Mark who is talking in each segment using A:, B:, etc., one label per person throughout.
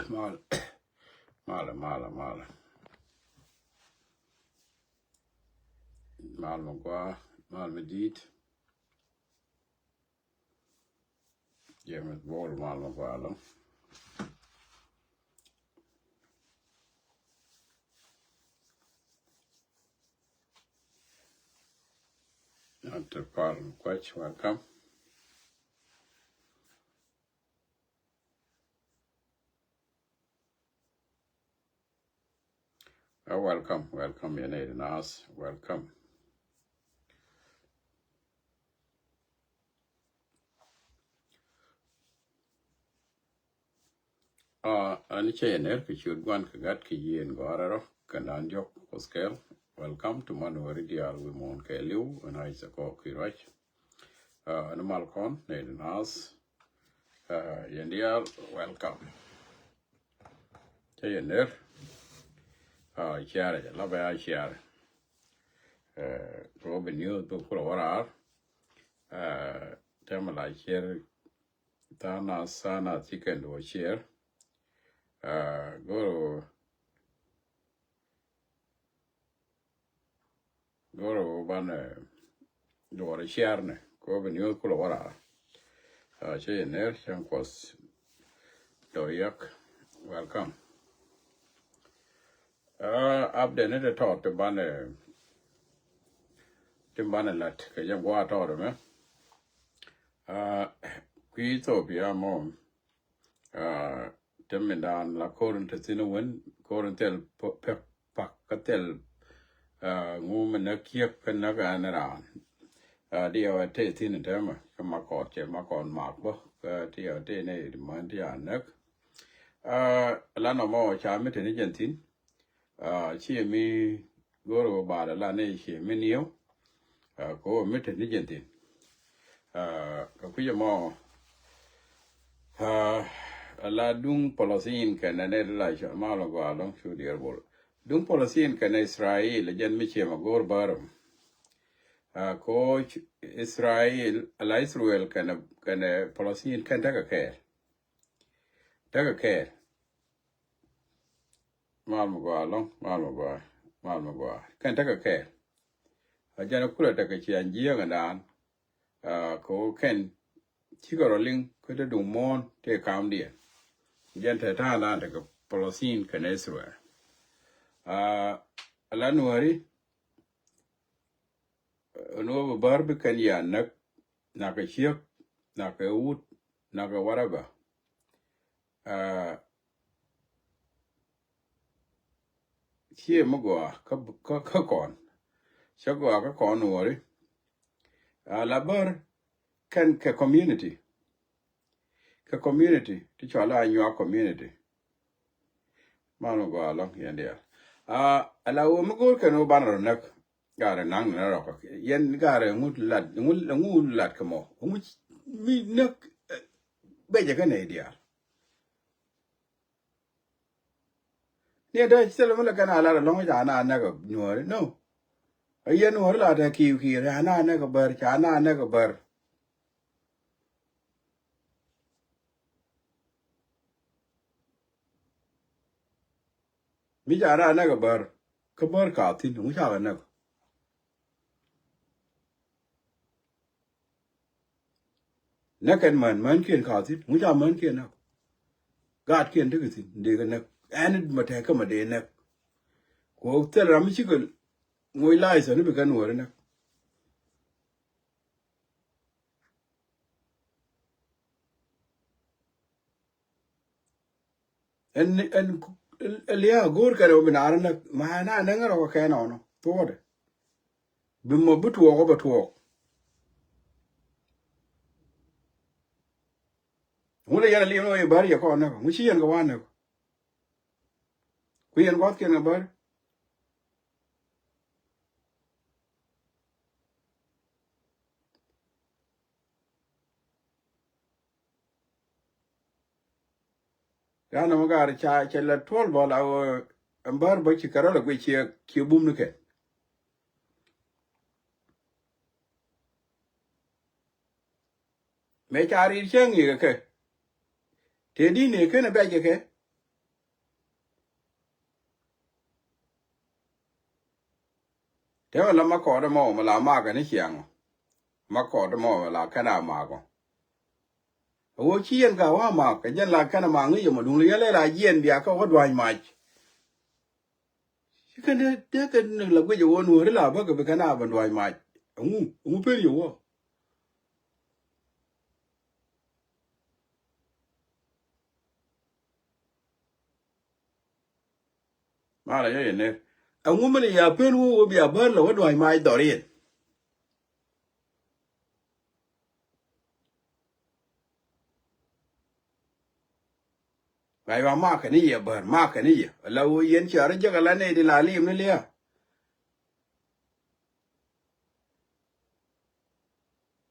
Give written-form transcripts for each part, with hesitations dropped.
A: Mal, mala. Mal mo qua, mal med dit. Ge mig ett boll, mal mo qua då. Inte palm, quite welcome. Welcome, you need an ass, welcome. Ani chener ki chudwan ka gat ki yen goraro kanan jok oskel. Welcome to Manuari Dial Wimon Keliu and Isaac Okirach. And Malcon, need an ass. Yendial, welcome. Chener. Share, love I share. Robin news book for what are. Tamala share. Tana sana chicken or share. Go ban door share ne. Go ben news for what are. Chener, Shankos Doyak. Welcome. Update the talk to ban Timbanelat, Kajam water, me. Ethiopia mom. Temindan la current win, currentel pakatel, woman a kiep penaga and around. Dear tatin in them, Kamakot, Makon Markbo, dear Dene, Mandia neck. Lana more charming intelligent. She me go about a lane, she minio. Go meet an agent in. More. La dung policy can an edge a malago along through the airborne. Dung policy can Israel, a gen Michim, a gore barum. Coach Israel, a Israel can a policy can take a care. Take a care. Malmago along, Malmago. Can take a care. A janakula take a chian and an co ken chigaroling could do more take calm dear. Gente tana take a policy can Israel. Alanuari no barbican ya nak a ship, nak a wood, nak a whatever. Here Mugua, Kakon. Shagua Kakon worry. Labar can community. Community, teach Allah in your community. Manugo along here and there. Allow Mugo can no banner neck. Got a nang rock. Yen got a mood lad come off. Which me neck better Canadian. Near that still a can allow a long Jana never knew no. A yen or lad a key here, Anna never bird, Chana never bird. Mijara never bird. Kabar cartin, which have a never. Neck and man can cartin, which are man can up. God can do it, they can neck, and it might take a day neck. Go tell Ramichical, we lies and began worrying. And Leah Gurka open Arana, Mahana, Nanger or Canon, toward it. Bimo but walk over to walk. Only a little barrier corner, which she and go on. We and what can about? Yanamagar child 12 ball our and bar by Chicarola, which here cubum look at. Make our young, okay. Teddy, can a bag, okay? Thế là mà có đó mà là mà cái này xiang. Mà có đó mà là cái nào mà có. Ủa chiên cả hoa mà cái dân là cái nào mà người mà đúng lý là yên bia có đoài mà. Cái này là cái dụ nuôi đấy là bất cứ cái nào vẫn đoài mà. Ông biết dụ không? Mà là vậy nè. Ông mới là biết luôn bia bớt là đoài mà đòi đi. Vậy mà cái này gì bớt mà cái này gì. Là yên chờ đấy chứ cái này thì là liêm nữa liền.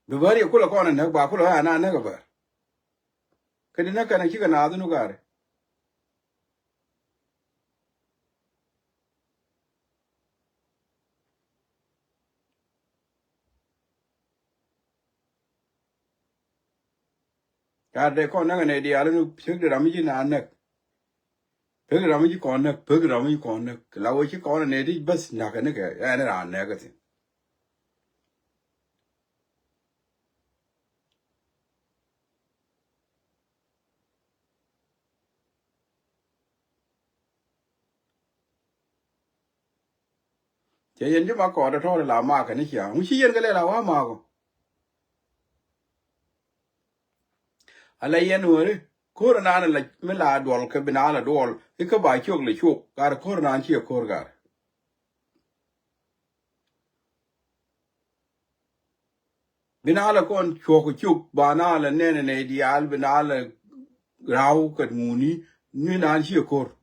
A: Vì vậy cô là con này bà cô là anh này cái bớt. Cái này cái này chỉ cái nào đó nó cả. Cái đấy con này đi ăn nó trước đó làm gì nào nè. Phước làm gì con nè, phước làm gì con nè. Là vậy chứ con này đi bớt nè cái này cái này ăn nè cái gì. Chỉ yên chứ mà có đó thôi là mà cái này chả. Không chỉ yên cái này là quá mà có. À lại yên nữa đấy. Corona là mới là đuổi cái bên nào là đuổi. Cái bài chuộc là chuộc. Cả corona chỉ là corona. Bên nào là con chuộc chuộc. Bà nào là nè nè đi al bên nào là rau cái muni. Nên nào chỉ là corona.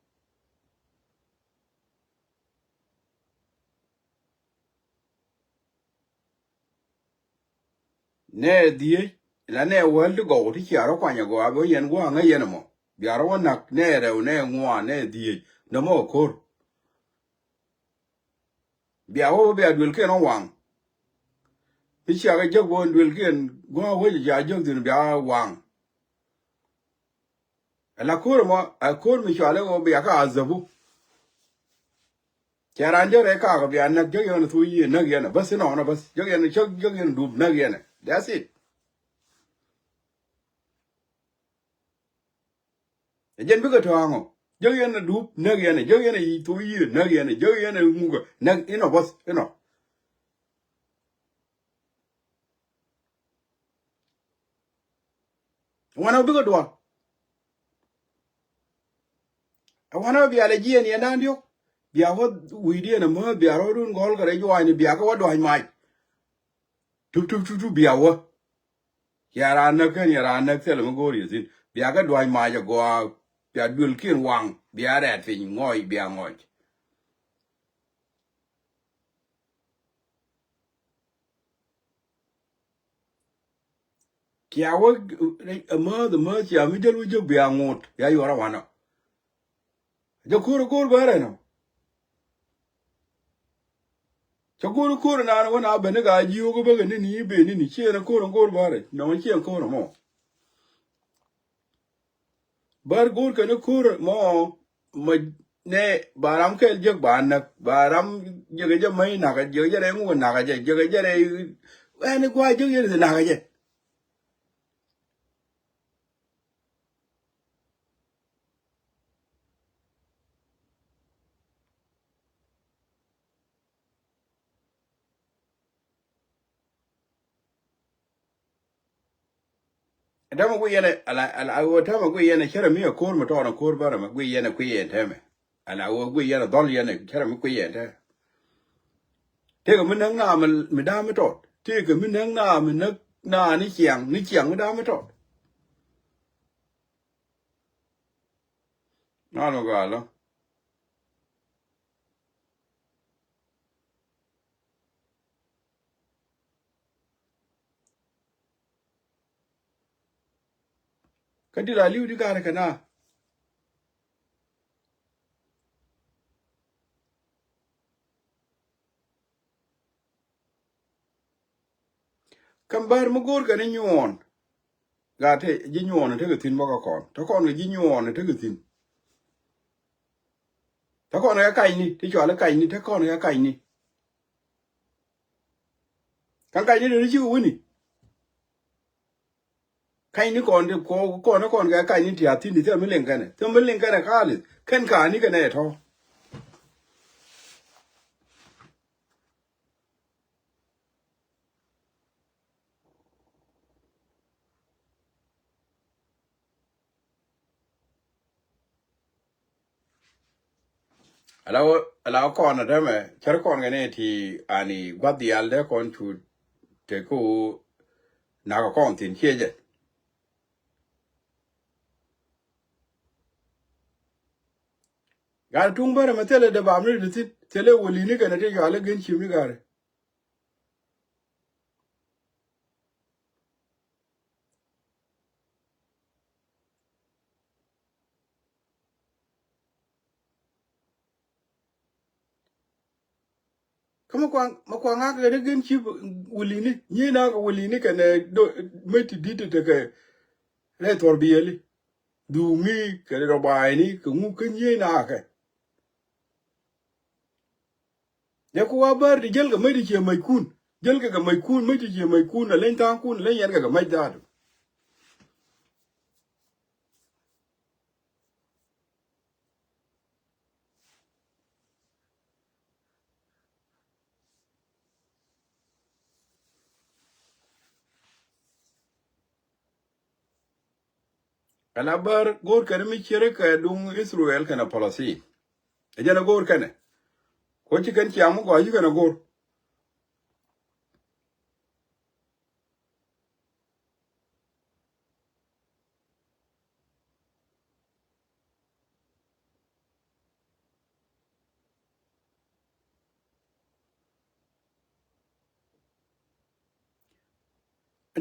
A: Nè đi. Là nè world go thì chả có quan nhà go. Bởi yên go ngay yên mà. Biar nó nặng nè rồi nè ngoan nè đi. Nó mà corona. Biar đuổi cái nó hoàng. Thì chả cái giấc buồn đuổi cái go với giờ giấc thì biar hoàng. La corona mà corona mình chả có biar cái azabu. Chả ran giờ cái cái biar nặng giấc yên thui yên nặng yên. Bas nó bas giấc yên đùm nặng yên. That's it. Dân biết cái thằng không? Giấc yên đùm nặng yên. Giấc yên thui yên nặng yên. Giấc yên ngu cái nặng yên bas yên. Wanna biết cái đồ. Wanna be allergy and yan dio. Bia what we did and more bia rodun gol ka rejo ani bia ka wado mai. Tu bia wa. Yara na kan yara na tel mo gori zin. Bia ka do mai ja go bia dul kin wang bia rat fin ngoi bia ngoi. Kia wa the mo ya mi del wi bia ngot ya yora wana. Jo kur bare no. Chakuru kuru na wana bene ga jiyo go baga ni be ni chi na kuru bare na ma chi kuru mo bar gur ka na kuru mo ma ne baram ke jog ban na baram je mai na ga je re ngu na ga je re ani kwa je je na ga je da ma ku yene ala wo ta ma ku yene kera mi ko ma to na ko bara ma ku yene ku yene ta me ala wo ku yene dol yene kera mi ku yene ta te ga min nang na mi da mi to te ga min nang na mi na ni chiang mi da mi to na lo ga lo ka di la liu di ga ka na kam bar mo gor ka ni nyon ga te ji nyon te ga tin mo ka kon to kon ji nyon te ga tin to kon ga kai ni ti cho la kai ni te kon ga kai ni kan kai ni chi wini kai ni kon de ko na kon ga kai ni ti ati ni te mi len kan te mi len kan ka le ken ka ni kan e tho ala kon na me char kon ga ne ti ani gwat di al de kon tu te ko na ko kon tin che je gar tung bare ma tele de ba mi de ti tele woli ni kan te ga le gen chi mi gar kama ma kwa nga ga gen chi woli ni na ga woli ni kan do me ti di te ga le tor bi eli du mi ke ro ba ni ku mu ken ye na ka ya ku wa bar di jel ga mai di che mai kun jel ga mai kun mai di che mai kun na len ta kun len yan ga mai da kana bar gor kan mi chere ka dung Israel kana policy e jana gor kana ko ci kan ci amu ko yi kana gor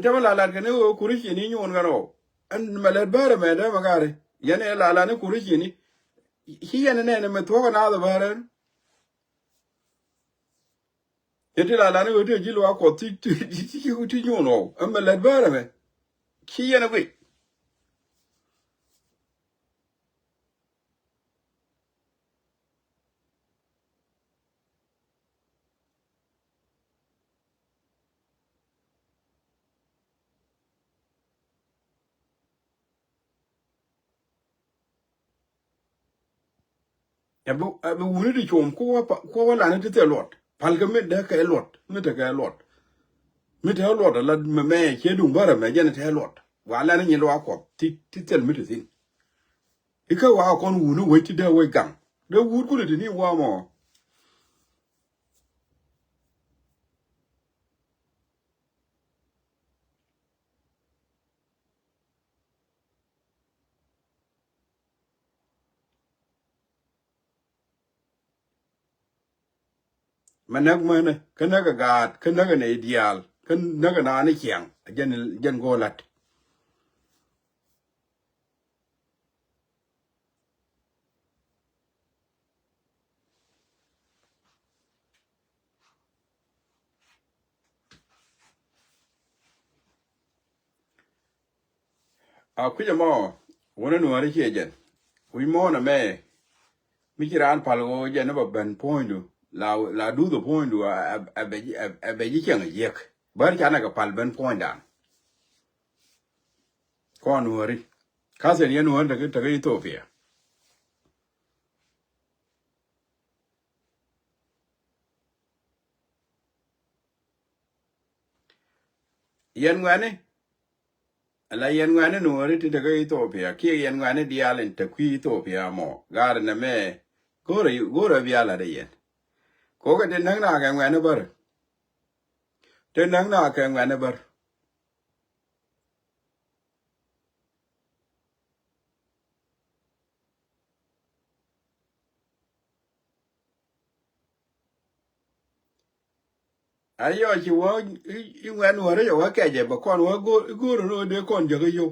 A: jama la la kana o kuri ci ni nyon garo an malad bare me da magare yana la la ne kuri ci ni shi yana ne me to na da bare yeti la la ne o te ji lo ko ti ti nyon o an malad bare me shi yana gwe abu wuni di chom ko la ne te lot pal ka me da ka lot me te ka lot me te lot la me che dung bare me jana te lot wa la ne ni lo ko ti tel me te sin ika wa kon wuni we ti da we gang da wu ku ni wa mo manak mane kana ga gat kana ga ne ideal kan naga na ne kyang jan go lat a ku mo wona no ari ke jen wi mo na me mi kiran palgo jen ba ben point la du the point a be ji kyang yek bar kana ga pal ben point dan ko no ari ka se ni no da ta ga Ethiopia yen ngane la yen ngane no ari ti ta ga Ethiopia ki yen ngane dialen ta ku Ethiopia mo gar na me gore biala de yen ko ga den na ga ngane bar den na ga ngane bar ayo chi wo ngwan wo re yo wa ke je ba kon wo go no de kon je yo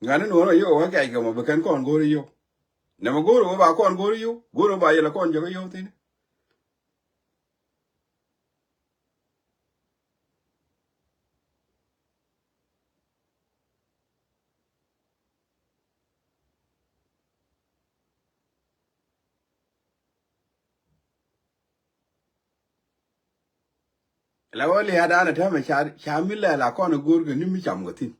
A: ngane no yo wa ke ga mo ba kan kon go yo na mo go ro ba kon go yo go ro ba ye la kon je yo tin la wali hada na ta ma shamila la ko na gur ga ni mi cham ga tin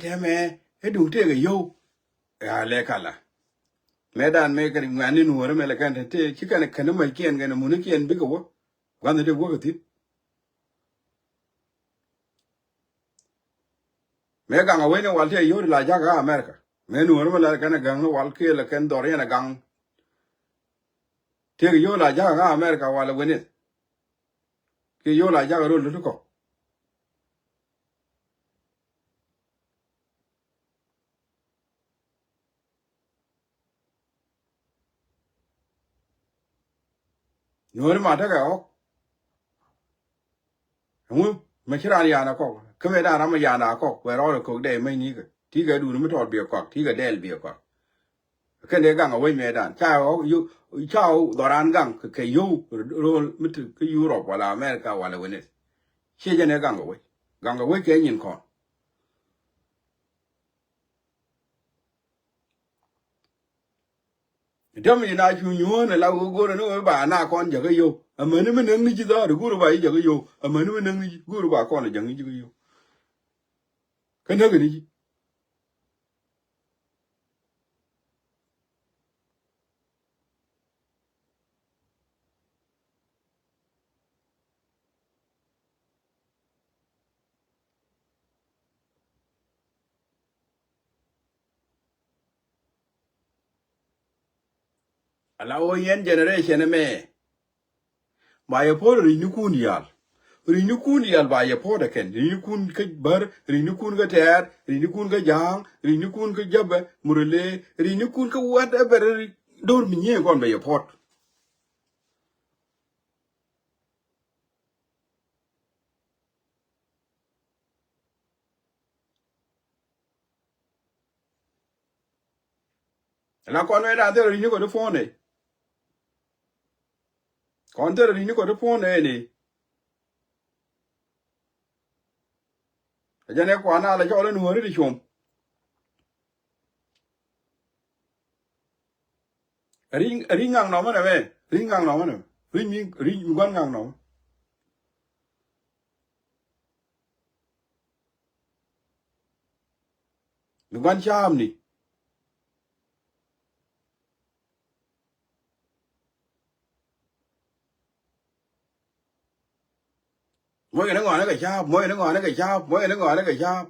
A: ta me e du te ga yo ya le kala medan me ga ngani nu wor me la kan te ki kan kan ma kien ga na mu ni kien bi ga wo gwan de wo ga tin me ga nga we ne wal te yo la ja ga america me nu wor me la kan ga no wal ke la kan dor ya na gang te yo la ja ga america wala we ne ke yo la ja ga ro lu ko nu wor ma ta ga o mu me kira ya na ko ke me da na ma ya na ko we ro ko de me ni ga ti ga du no to bi ko ti ga del bi ko ke ne ga nga we me dan cha o yu cha o do ran gang ke yo ro mit ke europe wala america wala we ne che je ne ga nga we ke nyin ko dam ni na chu nyu ne la go no ba na kon je ga yo amene me nang ni ji da ru ru ba yi je ga yo amene me nang ni gu ru ba kon je ngi ji ga yo ke ne ga ni ala o yen generation me ba ye po ri ni ku ni yal ri ni ku ni yal ba ye po da ken ri ni kun ke bar ri ni kun ga ter ri ni kun ga jang ri ni kun ga jabe murle ri ni kun ga whatever dor mi nye kon ba ye po la kon we da de ri ni ko de phone ne kon de ri ni ko de phone ne ja ne kwa na la jo le nu ri chom ri ngang no ma ne me ri ngang no ma ne ri ngang ngang no mi gan cham ni mỗi cái nó ngồi nó cái chap mỗi cái nó ngồi nó cái chap mỗi cái nó ngồi nó cái chap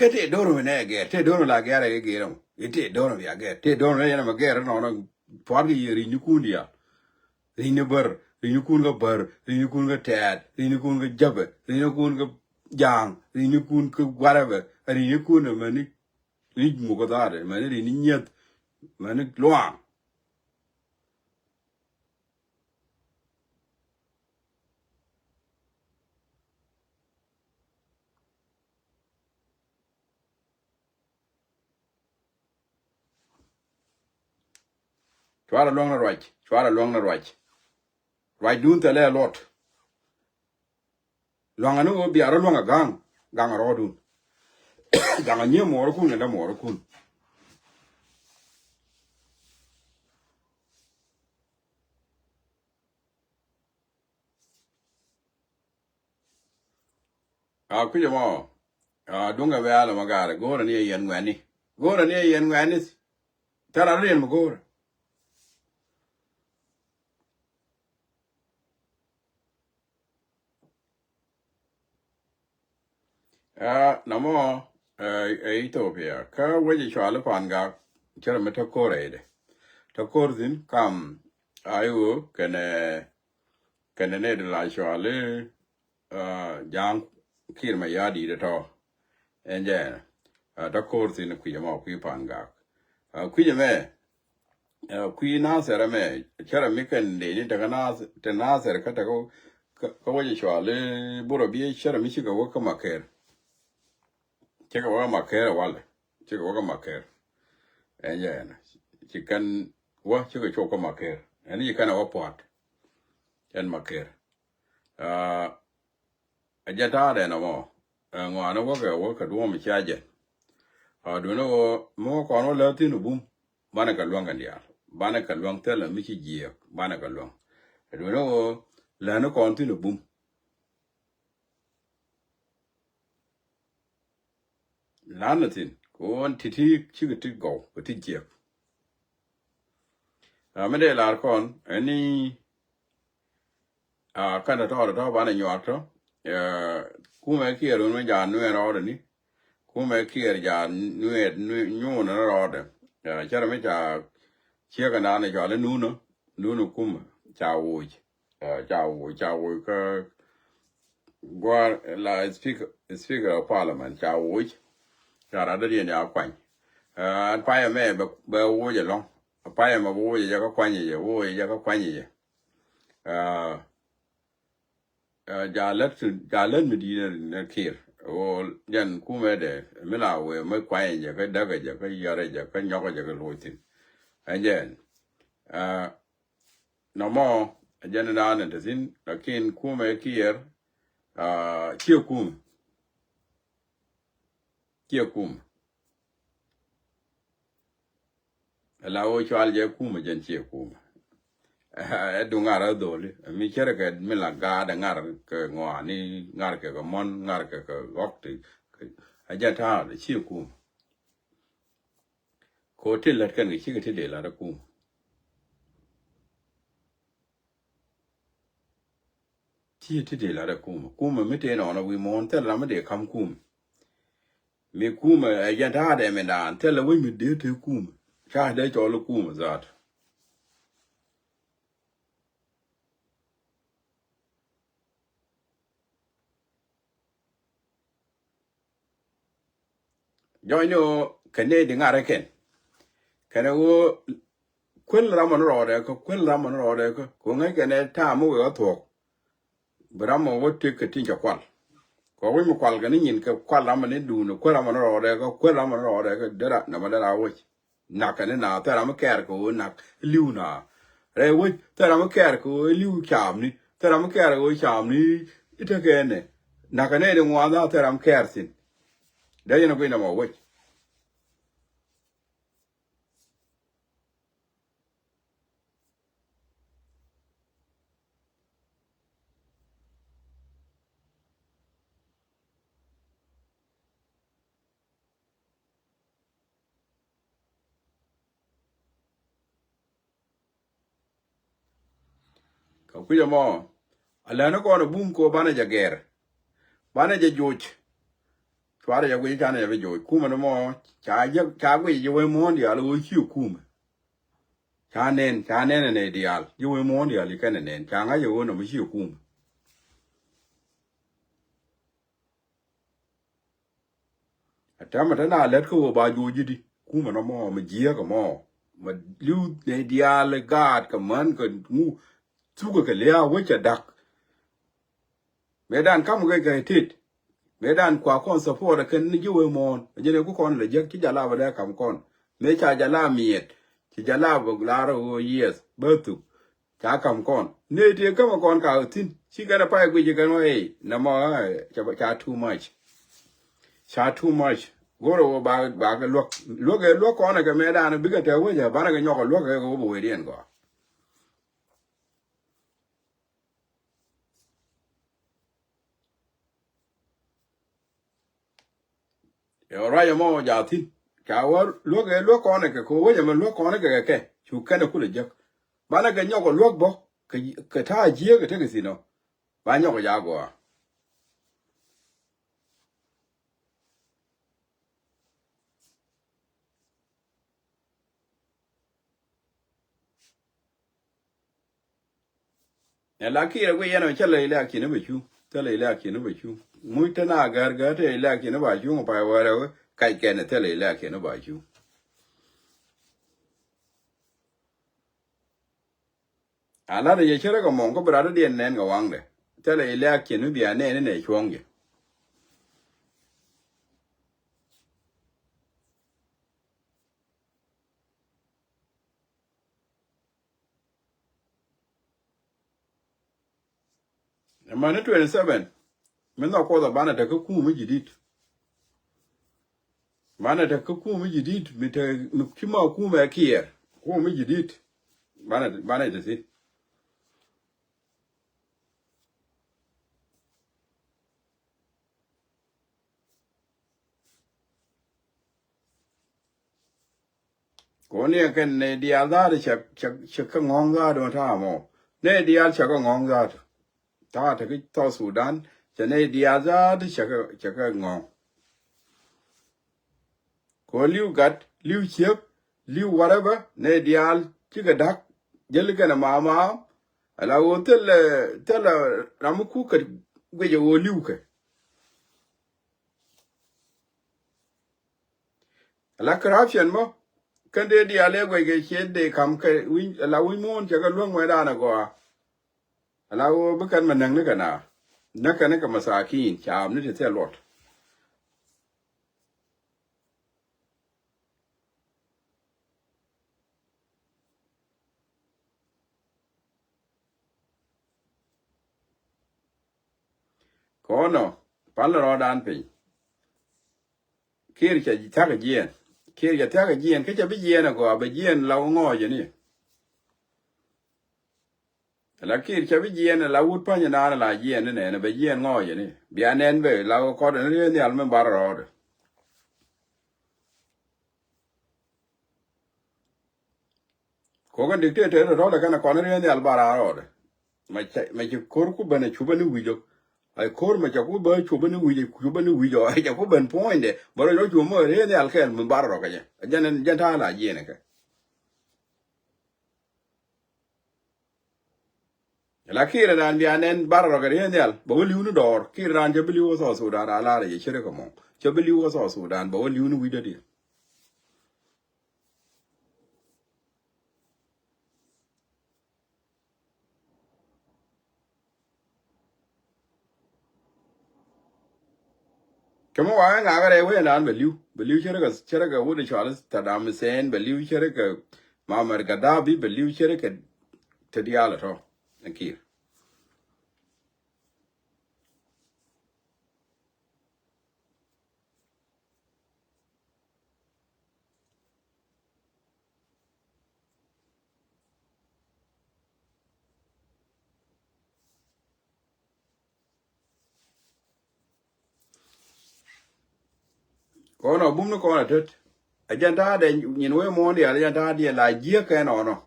A: cái thế đồ rồi này cái thế đồ rồi là cái gì đâu cái đồ rồi cái thế đồ rồi mà cái nó phát cái gì ri nhukun đi à ri bờ ri nhukun cái bờ ri nhukun cái tẹt ri nhukun cái jab ri nhukun cái giang ri nhukun cái whatever ri nhukun mà ni ri mu cái đó mà ni ri nhật mà ni loang chua là loang là right chua là loang là right đun tới là lot loang anh nó bị ở loang à gang ở đó đun gang anh nhiều mồi kun là mồi kun à cứ cho mà đúng cái về là mà cái gore này yên nguyện đi gore này yên nguyện đi ta ra riêng mà gore namo Ethiopia ka waje shwala panga chara mata kore de to korzin kam ayu kene ne de la shwale jang kirma yadi de to enje to korzin ku yama ku panga ku yeme ku na sera me chara mikan de ni daga na te na sera ka ta ko ka waje shwale buro bi chara mi shiga waka maker cheka waka maker wale cheka waka maker enje chikan wa chika choko maker ani kana wa pot en maker a jata de no mo ngwa no wo ka do mi chaje do no mo ko no la tin bum bana ka luang kan dia bana ka luang te la mi chi ji bana ka luang do no la no kon tin bum la na tin kon titi chi ga ti go ti ji me de la kon ani kana to bana nyo to kuma ki ro no ja no ro ni kuma ki ja nyu no ro de chara me ja chia cái nào này cho lên nu nó cũng chào cái qua là speaker of parliament chào ui chào ra đây nhà quanh anh phải mẹ bê vô vậy long phải mà vô vậy có quanh gì vô vậy có quanh gì giờ lên mình đi là kia ô dân cũng mẹ để mới là về mới quanh gì cái đó cái gì cái giờ đây cái nhóc cái cái lối tin anh dân nó mò dân đó nên là xin là kiên cũng mẹ kia chiêu kum la o chal je kum jen chiêu kum du ngara doli mi chere ke mi la ga da ngar ke ngwa ni ngar ke mon ngar ke gokti aja ta de chiêu kum ko til lat kan ki ke de la da kum ti de la da kum mi te no na wi mon te la ma de kam kum mi kum aja ta de me dan te la wi mi de te kum cha de cho lo kum zat join no kane de ngara ken kana wo kwel ramon rode ko ngai kane ta mu go to bramo wo te ke tin kwal ko wi mu kwal ga ni nin ke kwal ramon ne du no kwel ramon rode ko dara na ma dara wo na kane na ta ram ker ko na liu na re wo ta ram ker ko liu cham ni ta ram ker ko cham ni ita kene na kane de ngwa da ta ram ker sin da yana ko ina ma wo ka ku mo ala no ko no bum ko bana jager bana je joj tware ya gwe kana ya joj kuma no mo cha gwe je we mo ndi ala wo chi kuma cha nen ne dial je we mo ndi ala kana nen cha nga je wo no mo chi kuma atama tana let ko ba joji di kuma no mo me je ko mo ma lu ne dial gad ka man ko mu tu ko le ya wo cha dak medan kam ga tit medan kwa kon support kan ni jiwe mon jene ku kon le jek ti jala ba da kam kon me cha jala miet ti jala bo laro yes betu cha kam kon ne ti kam kon ka tin chi ga pa ku ji ga no e na mo cha too much goro ba ga lo kon ga medan bi ga te wo ja ba ga nyoko lo ga go bo we dien go yo ra yo mo ja tin ka wa lo kon ga ko wo ja mo lo kon ga ke chu ka na ku le jek ba na ga nyoko lo bo ka ta ji ga te ga si no ba nyoko ja go la ki we yana chale la ki ne bechu tele la ki ne bechu muy tana garga te la ki ne ba chu pa wa re kai ke ne tele la ki ne ba chu ala de ye chere ko mon ko bra de den nen ga wang de tele la ki ne bia ne chuong ge ma ne 27 men no ko da bana da ku mi jidit bana da ku mi jidit mi te mi kima ku ma kier ku mi jidit bana da si ko ne ken ne dia da de chak ka ngong da do ta mo ne dia chak ka ngong da ta ta ki to Sudan cha ne dia da de chak ka ngong ko liu gat liu chep liu whatever ne dia chi ga dak jel ga na ma ala wo tel ramu ku ka gwe je wo liu ka ala corruption mo kan de dia le gwe ge che de kam ka wi ala wi mon cha ga luong wa da na go ala wo bu kan manang ne kana na kana ka masakin cha am ne te lot ko no pal ro dan pe kir cha ji ta ga jien kir ya ta ga jien ka cha bi jien na go ba jien la ngo je ni la kir cha bi jien la wut pa nya na la jien ne ne ba jien ngo je ni bia nen be la ko de ne ni al men bar ro ko ga dictator ro da kana ko ne ni al bar ro ma chi kor ku bane chu bane wi jo ai kor ma cha ku ba chu bane wi jo ai cha ku ben point de baro jo chu mo re ni al ken men bar ro ka je jan ta la jien ka la kira dan bia nen barro ga yen yal bo liunu dor kira dan je biliwo so Sudan ala re chere ko mo je biliwo so Sudan bo liunu wi de kemo wa nga ga re we nan beliu chere ga wo de Charles Saddam Hussein beliu chere ga Muammar Gaddafi beliu chere ga te diala to kir ko no bum no ko na tet ajanta de nyin we mo de ajanta de la je ka no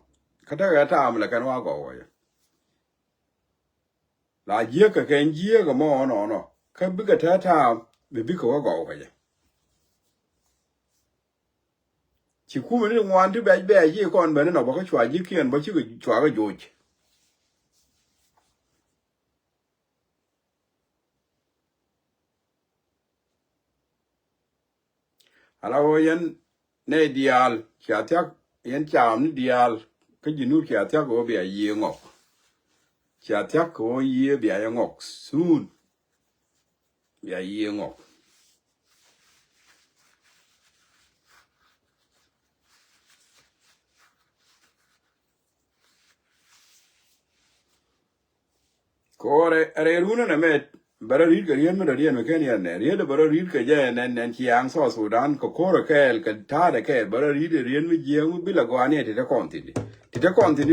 A: kata ga ta am la kan wa go wa la je ka ken je ga mo no ka bi ga ta bi ko wa go wa ya chỉ cú mình ngoan thứ bé bé gì con bé nó bảo cái chùa gì kia bảo chứ cái chùa cái gì alo yên này dial kia thiệt yên chạm dial cái gì nữa kia thiệt có bé gì ngọc kia thiệt có gì bé ngọc sun bé gì ngọc có re runa này mẹ bara read cái riêng mà riêng mà cái này nè riêng là bara read cái gì nè chỉ ang so Sudan có cái ta để cái bara read riêng mà riêng bị là qua này thì ta còn thì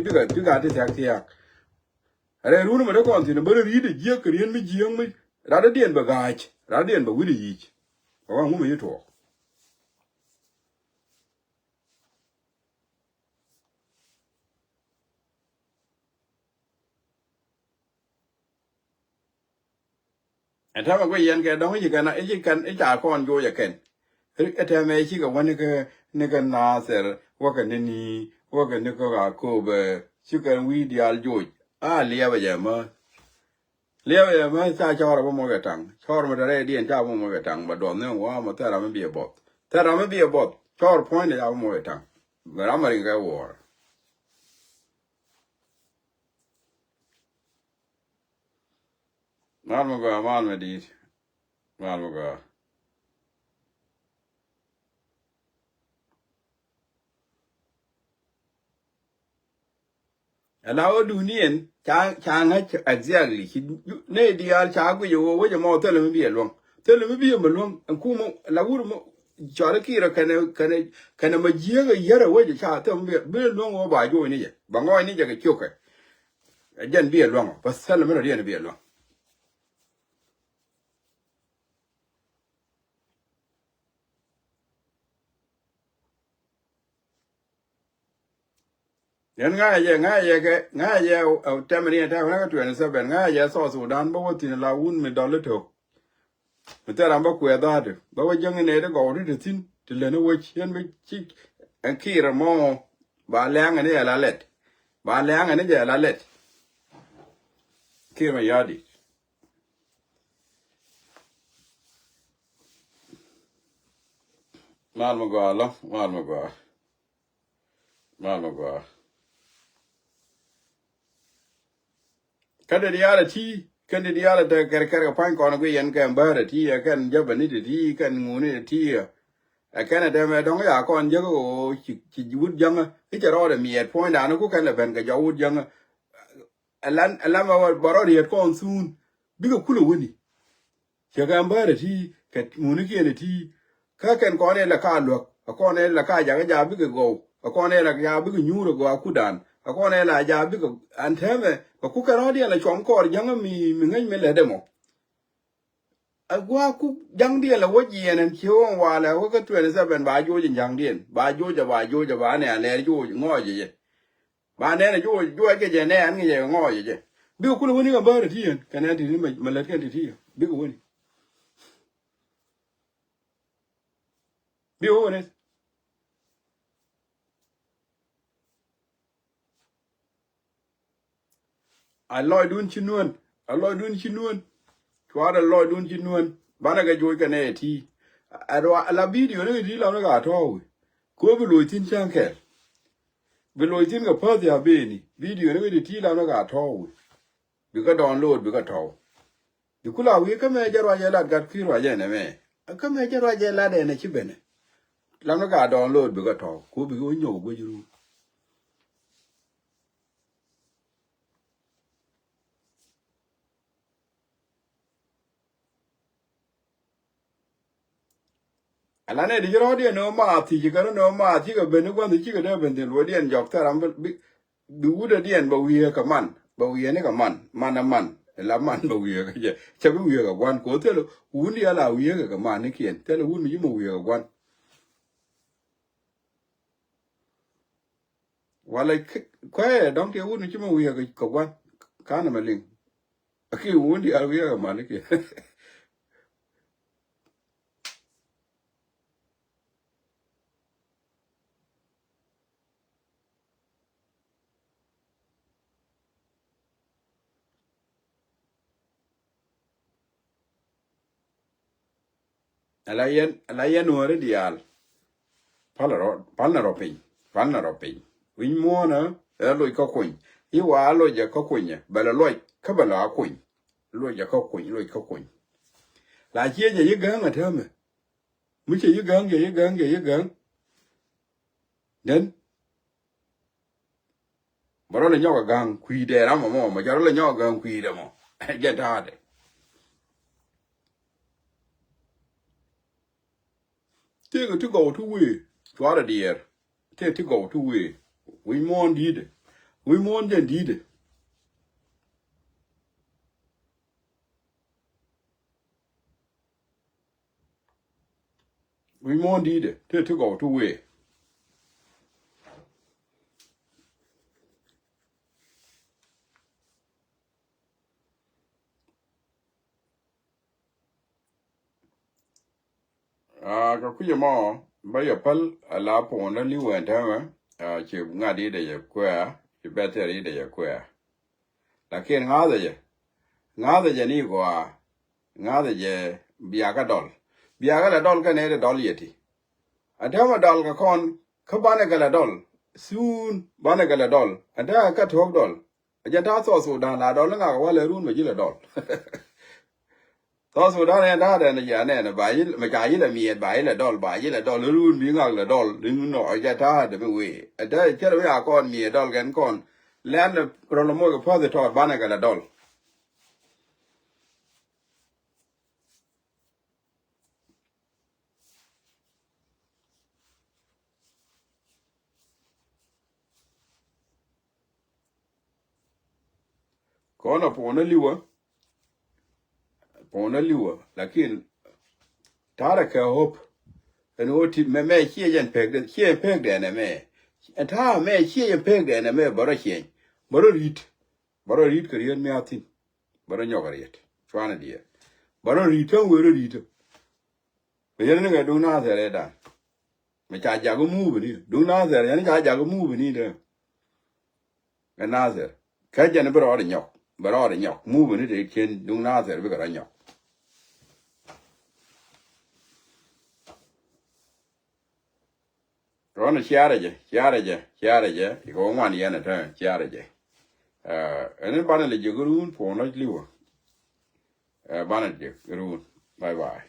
A: bị cái thì thiệt re runa mà ta còn thì bara read riêng cái riêng mà riêng mà ra đó điện bagage ra điện bagage đi gì có không mới thôi anh thấy mà cái yên cái đó gì cái này cái trả con vô vậy cái thế mà chỉ có cái na serว่ากันนี่ว่ากันนี่ก็ก็แบบชื่อกันวิดีโอจุดเลี้ยไปยังมาซาชอร์บ่มอกระตังชอร์มาได้เดียนจ้าบ่มอกระตังบ่ดอนเนี่ยว่ามาแต่เราไม่เบียบดแต่เราไม่เบียบดชอร์พอยต์เนี่ยบ่มอกระตังเรามาริงกับวอร์มาลก็มาไม่ดีมาลก็ allow do nien chang exactly ne dia cha ku yo we mo tell me be long tell me be long and kuma la wur mo chara kira kana ma jiga yara we cha tell me be long o ba jo ni je ba ngo ni je ke choke jen be long ba tell me no be long yan nga ye ke nga ye temani ta na 27 nga ye so Sudan bo tin la un me dollar to me ta ramba ku da de ba wa jang ne de go de tin de le no we chen me chi an ki ra mo ba lang ne la let ba lang ne je la let ki ma yadi mal mo go lo mal mo go kada diara ti kada diara da kar pan ko na yen kan ba da ti kan jabani da ti kan nguni da ti kan da me dong ya kon je ko chi wud jang ti ro da miet point da no ku kan la ben ga wud jang alan ma baro ri ko sun bi ko kulo woni che kan ba da ti ka nguni ke da ti ka kan ko ne la ka lo ko ne la ka ja ga bi ko ko ne la ja bi ko nyuro go ku dan ko ne la ja bi ko an teme ku ka dia la chom kor jang mi ngai me le demo agwa ku jang dia la woji en chiwo wa la wo ka 27 ba jo jin jang dien ba jo ja ba ne le jo ngo je ba ne jo ke je ne an ge ngo je bi ku lu ni ga ba ri tien kana ti ni ma le ke ti bi ku ni bi wo ne a loy dun chinun twara loy dun chinun bana ga jo ka ne ti a la video ne ti la no ga to ko bi lo tin chang ke bi lo tin ga pa ya be ni video ne ti la no ga to bi ka download bi ka to bi kula wi ka me jarwa ya la ga ki ro ya ne me ka me jarwa ya la de ne chi be ne la no ga download bi ka to ko bi ko nyo go jiru ala ne di ro de no ma ti ga no ma ti ga be ne kwa ti ga de be de lo de jok ta ram bi du de dien ba wi ka man ba wi ne ka man la man ba wi ka je cha bi wi ka kwan ko te lo un dia la wi ka man ne kien te lo un mi mo wi ka kwan wala kwa don ke un mi mo wi ka kwan ka na ma ling aki un dia wi ka man ne kien ala yen no re dial palna ro pin win mo na lo ka kun I wa lo ja ka kun ya bala lo ka bala kun lo ja ka kun la chia je ga ma the me mu che gang den baro le nyoga gang kui de ra mo ma jaro le nyoga gang kui de mo ja ta de te go to go to we twara dear te to go to we mon did we mon den did we mon did te to go to we ka ku mo ba ya pal ala po na li wen ta ma che nga di de ya kwa che battery de ya kwa la ken nga de ni kwa nga de je bia ka la dol ka ne de dol yeti adama dol ka kon ka ba ne ka la dol soon ba ne ka la dol ada ka thok dol aja ta so da la dol nga wa le run ma ji la dol so da ne da de ne ya ne ba yi ma ka yi la mi ba yi la dol run mi nga la dol rin no aja ta de we ada che ya kon mi dol gan kon land prolomo ko pode to bana kala dol kono pona liwa lakin tara ka hop en oti me chie yen pek de ne me ta me chie yen pek de ne me baro chien baro rit ka yen me atin baro nyogariet chwana dia baro rit kan wero rit be yen ne ga do na se da me cha ja go mu bi do na se yen cha ja go mu bi ni de na se ka ja ne baro de nyok mu bi ni de chen do na se be ga nyok Rona chiare je, iko ngwan yana ta chiare je. Enen bana le jigurun po no liwa. Bana je gurun. Bye bye.